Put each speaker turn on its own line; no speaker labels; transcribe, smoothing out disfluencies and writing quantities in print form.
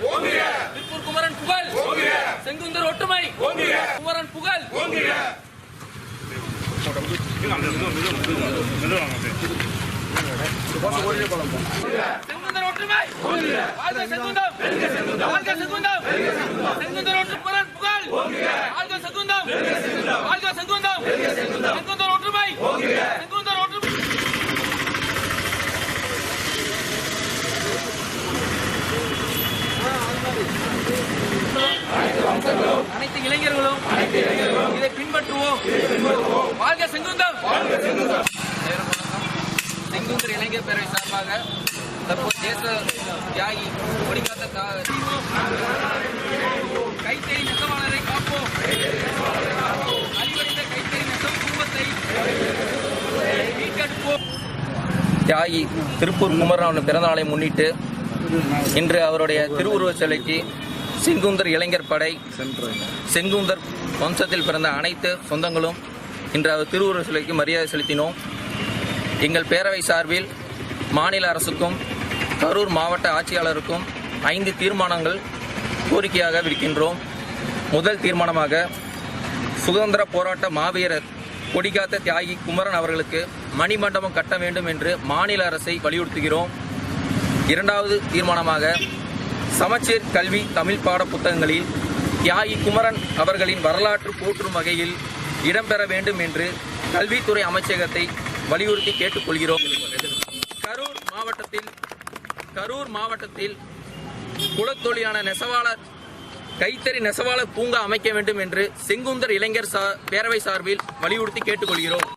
திருப்பூர் குமரன் புகழ், செங்குந்தர் ஒற்றுமை, குமரன் புகழ். செங்குந்தர் ஒற்றுமை, வாழ்க செங்குந்தம், வாழ்க செங்குந்தம், செங்குந்தர் ஒற்றுமை புகழ், வாழ்க செங்குந்தம், வாழ்க செங்குந்தம், செங்குந்தர் ஒற்றுமை, செங்குந்தர் ஒற்றுமை. அனைத்து இளைஞர்களும் இதை பின்பற்றுவோம். வாழ்க செங்குந்தம். செங்குந்தர் இளைஞர் பேரவை சார்பாக தற்போது தேச தியாகி கொடிக்காத்த கைத்தறி நெசவாளரை காப்போம். அழிவடைந்த கைத்தறி நெசவு குடும்பத்தை மீட்டெடுப்போம். தியாகி திருப்பூர் குமரன் பிறந்தநாளை முன்னிட்டு இன்று அவருடைய திருவுருவச் சிலைக்கு செங்குந்தர் இளைஞர் படை, செங்குந்தர் வம்சத்தில் பிறந்த அனைத்து சொந்தங்களும் இன்று அவர் திருவுருவச் சிலைக்கு மரியாதை செலுத்தினோம். எங்கள் பேரவை சார்பில் மாநில அரசுக்கும் கரூர் மாவட்ட ஆட்சியாளருக்கும் 5 தீர்மானங்கள் கோரிக்கையாக விடுக்கின்றோம். முதல் தீர்மானமாக சுதந்திர போராட்ட மாவீரர் கொடிகாத்த தியாகி குமரன் அவர்களுக்கு மணிமண்டபம் கட்ட வேண்டும் என்று மாநில அரசை வலியுறுத்துகிறோம். இரண்டாவது தீர்மானமாக சமச்சீர் கல்வி தமிழ் பாட புத்தகங்களில் தியாகி குமரன் அவர்களின் வரலாற்று போற்றும் வகையில் இடம்பெற வேண்டும் என்று கல்வித்துறை அமைச்சகத்தை வலியுறுத்தி கேட்டுக்கொள்கிறோம். கரூர் மாவட்டத்தில் குலத்தொழிலான நெசவாளர் கைத்தறி நெசவாளர் பூங்கா அமைக்க வேண்டும் என்று செங்குந்தர் இளைஞர் பேரவை சார்பில் வலியுறுத்தி கேட்டுக்கொள்கிறோம்.